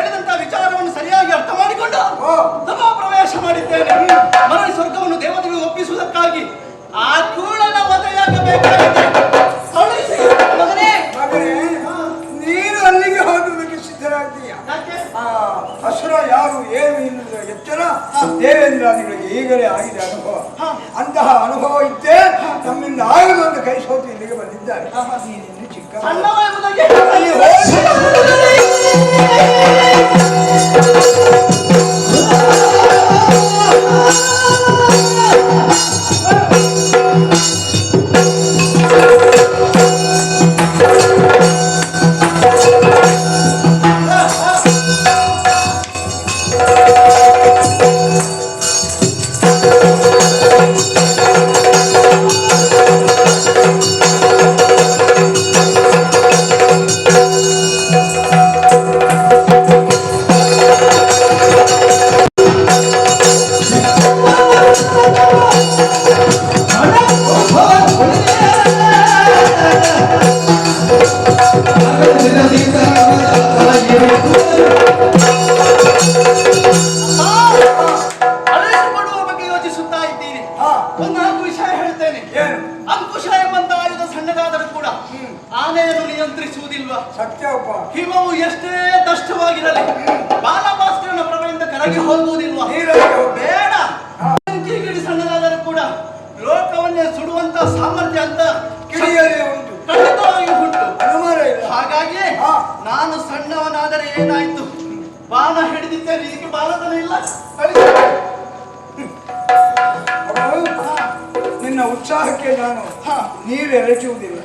ಹೇಳಿದಂತಹ ವಿಚಾರವನ್ನು ಸರಿಯಾಗಿ ಅರ್ಥ ಮಾಡಿಕೊಂಡು ತಮ್ಮ ಪ್ರವೇಶ ಮಾಡಿದ್ದೇನೆ. ಮರಳಿ ಸ್ವರ್ಗವನ್ನು ದೇವತೆಗೆ ಒಪ್ಪಿಸುವುದಕ್ಕಾಗಿ ಆ ಕೂಳನ ಮದುವೆಯಾಗಬೇಕಾಗಿದೆ. ನೀನು ಅಲ್ಲಿಗೆ ಹೋಗುವುದಕ್ಕೆ ಸಿದ್ಧರಾಗ್ತೀಯ. ಅಸುರ ಯಾರು ಏನು ಎನ್ನುವುದರ ಎಚ್ಚರ ದೇವೇಂದ್ರಾದಿಗಳಿಗೆ ಈಗಲೇ ಆಗಿದೆ ಅನುಭವ. ಅಂತಹ ಅನುಭವ ಇದ್ದೇ ನಮ್ಮಿಂದ ಆಗದು ಅಂತ ಕೈ ಸೋತು ಇಲ್ಲಿಗೆ ಬಂದಿದ್ದಾರೆ. ನೀನಿನ್ನು ಚಿಕ್ಕ ಹಿಮವು ಎಷ್ಟೇ ದಷ್ಟವಾಗಿರಲಿ ಬಾಲಭಾಸ್ಕರನ ಪ್ರಭೆಯಿಂದ ಕರಗಿ ಹೋಗುವುದಿಲ್ವಾ? ಬೇಡ. ಕಿಡಿ ಸಣ್ಣದಾದರೂ ಕೂಡ ಲೋಕವನ್ನೇ ಸುಡುವಂತ ಸಾಮರ್ಥ್ಯ ಅಂತ ಖಂಡಿತವಾಗಿ ಉಂಟು. ಹಾಗಾಗಿ ನಾನು ಸಣ್ಣವನಾದರೆ ಏನಾಯ್ತು, ಬಾಣ ಹಿಡಿದಿದ್ದೇನೆ, ಇದಕ್ಕೆ ಬಾಲತನ ಇಲ್ಲ. ನಿನ್ನ ಉತ್ಸಾಹಕ್ಕೆ ನಾನು ನೀರು ಎರಚುವುದಿಲ್ಲ.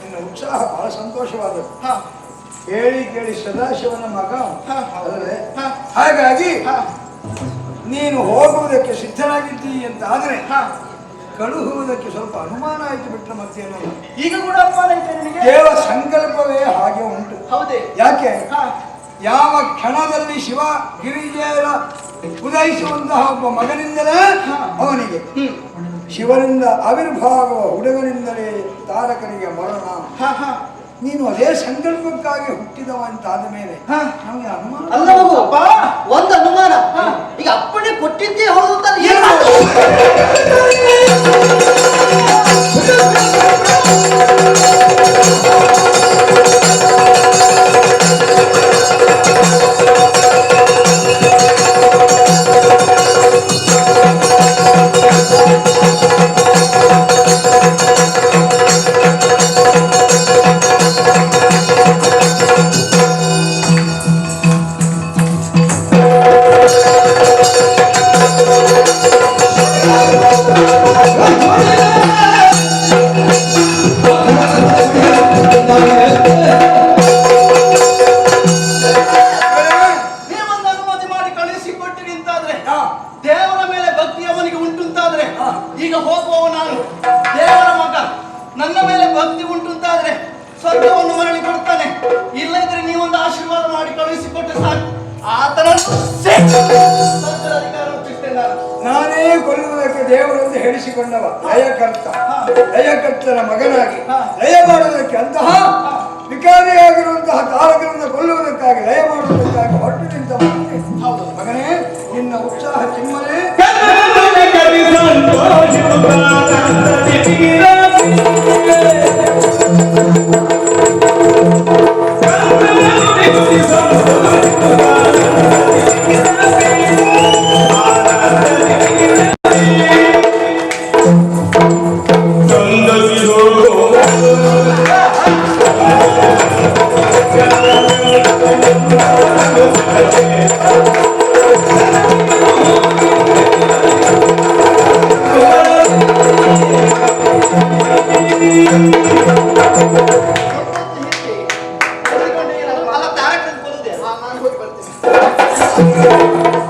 ನಿನ್ನ ಉತ್ಸಾಹ ಬಹಳ ಸಂತೋಷವಾದದ್ದು. ಹೇಳಿ ಕೇಳಿ ಸದಾಶಿವನ ಮಗ ಅಲ್ಲವೇ? ಹಾಗಾಗಿ ನೀನು ಹೋಗುವುದಕ್ಕೆ ಸಿದ್ಧನಾಗಿದ್ದೀ ಅಂತ ಆದ್ರೆ ಕಳುಹುವುದಕ್ಕೆ ಸ್ವಲ್ಪ ಅನುಮಾನ ಆಯ್ತು ಬಿಟ್ಟರೆ ಮತ್ತೇನಲ್ಲ. ಈಗ ಕೂಡ ಅನುಮಾನ ಐತೆ ನಿನಗೆ? ದೇವ ಸಂಕಲ್ಪವೇ ಹಾಗೆ ಉಂಟು. ಹೌದೇ? ಯಾಕೆ? ಯಾವ ಕ್ಷಣದಲ್ಲಿ ಶಿವ ಗಿರಿಜೆಯರ ಉದಯಿಸುವಂತಹ ಒಬ್ಬ ಮಗನಿಂದಲೇ ಅವನಿಗೆ ಶಿವನಿಂದ ಆವಿರ್ಭಾವ ಹುಡುಗನಿಂದಲೇ ತಾರಕನಿಗೆ ಮರಣ. ನೀನು ಅದೇ ಸಂಕಲ್ಪಕ್ಕಾಗಿ ಹುಟ್ಟಿದವ ಅಂತಾದ ಮೇಲೆ ನಮಗೆ ಅನುಮಾನ ಅಲ್ಲ. ಒಂದು ಅನುಮಾನ, ಈಗ ಅಪ್ಪಣೆ ಕೊಟ್ಟಿದ್ದೇ ಹೌದು ಅಂತ ದೇವರ ಮೇಲೆ ಭಕ್ತಿ ಅವನಿಗೆ ಉಂಟುಂತಾದ್ರೆ, ಈಗ ಹೋಗುವವ ನಾನು ದೇವರ ಮಗ, ನನ್ನ ಮೇಲೆ ಭಕ್ತಿ ಉಂಟುಂತಾದ್ರೆ ಸ್ವರ್ಗವನ್ನು ಮರಳಿ ಕೊಡ್ತಾನೆ. ಇಲ್ಲದ್ರೆ ನೀವೊಂದು ಆಶೀರ್ವಾದ ಮಾಡಿ ಕಳುಹಿಸಿಕೊಟ್ಟು ಸಾಕು. ಆತನ ನಾನೇ ಕೊಲ್ಲುವುದಕ್ಕೆ ದೇವರನ್ನು ಹೇಳಿಸಿಕೊಂಡವ ಲಯಕರ್ತ. ಲಯಕರ್ತನ ಮಗನಾಗಿ ಲಯ ಮಾಡುವುದಕ್ಕೆ ಅಂತಹ ವಿಕಾರಿಯಾಗಿರುವಂತಹ ತಾರಕರನ್ನು ಕೊಲ್ಲುವುದಕ್ಕಾಗಿ ಲಯ ಮಾಡುವುದಕ್ಕಾಗಿ ಹೊರಟು ನಿಂತ ಮಗನೇ. ನಿನ್ನ ಉತ್ಸಾಹ ಚಿಮ್ಮನೆ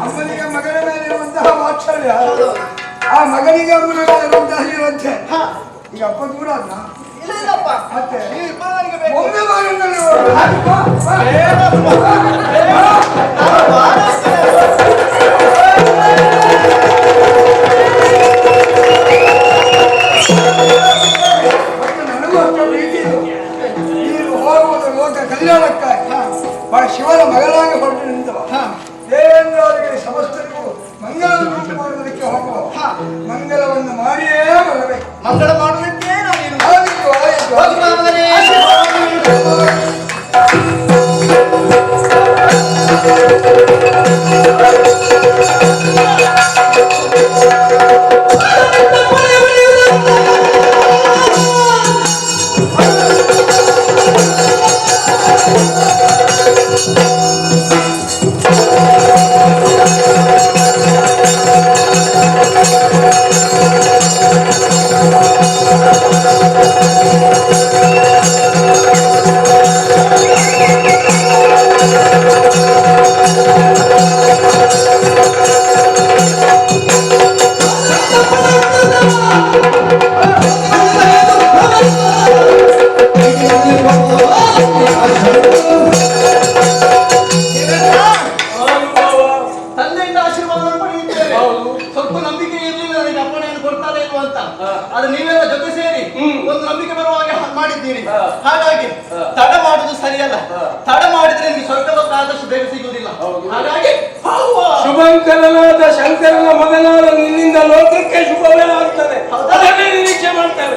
ಅಮ್ಮನಿಗೆ ಮಗನ ಮೇಲಿರುವಂತಹ ವಾತ್ಸಲ್ಯ ಆ ಮಗನಿಗೆ ಅಮ್ಮನ ಮೇಲಿರುವಂತಹ ಇರುವಂತೆ. ಈಗ ಅಪ್ಪ ದೂರ ಅಲ್ಲ ಮತ್ತೆ ಒಮ್ಮೆ ಮಗನಲ್ಲಿ ನನಗೂ ಅಷ್ಟು ಪ್ರೀತಿ. ನೀನು ಹೋಗುವುದು ಲೋಕ ಕಲ್ಯಾಣಕ್ಕಾಗಿ ಶಿವನ ಮಗನಾಗಿ ಹೊರಟು ನಿಂತ ದೇವರಿಗೆ ಸಮಸ್ತರಿಗೂ ಮಂಗಳವನ್ನು ಮಾಡುವುದಕ್ಕೆ ಹೋಗುವ. ಮಂಗಲವನ್ನು ಮಾಡಿಯೇ ಬರಬೇಕು. ಮಂಗಳ ಮಾಡುವುದಕ್ಕೆ ನಾನೇನು ಆಯಿತು ಆಯಿತು ಹೋಗಿ ಬಾ ಮಗನೇ. ತಂದೆಯಿಂದ ಆಶೀರ್ವಾದವನ್ನು ಪಡೆಯುತ್ತೇವೆ. ಸ್ವಲ್ಪ ನಂಬಿಕೆ ಇರಲಿಲ್ಲ ನನಗೆ ಅಪ್ಪಣೆಯನ್ನು ಕೊಡ್ತಾರೆ ಇಲ್ವ ಅಂತ. ಅದು ನೀವೆಲ್ಲ ಜೊತೆ ಸೇರಿ ಒಂದು ನಂಬಿಕೆ ಬರುವ ಹಾಗೆ ಮಾಡಿದ್ದೀರಿ. ಹಾಗಾಗಿ ತಡ ಮಾಡುದು ಸರಿಯಲ್ಲ. ತಡ ಮಾಡಿದ್ರೆ ನಿಮಗೆ ಸ್ವರ್ಗ ಲೋಕ ಆದಷ್ಟು ಬೇಗ ಸಿಗುವುದಿಲ್ಲ. ಹಾಗಾಗಿ ಶುಭಂಕರನಾದ ಶಂಕರನ ಮಗನಾದ ನಿನ್ನಿಂದ ಲೋಕಕ್ಕೆ ಶುಭವೇ ಆಗ್ತದೆ. ಅದನ್ನೇ ನಿರೀಕ್ಷೆ ಮಾಡ್ತೇವೆ.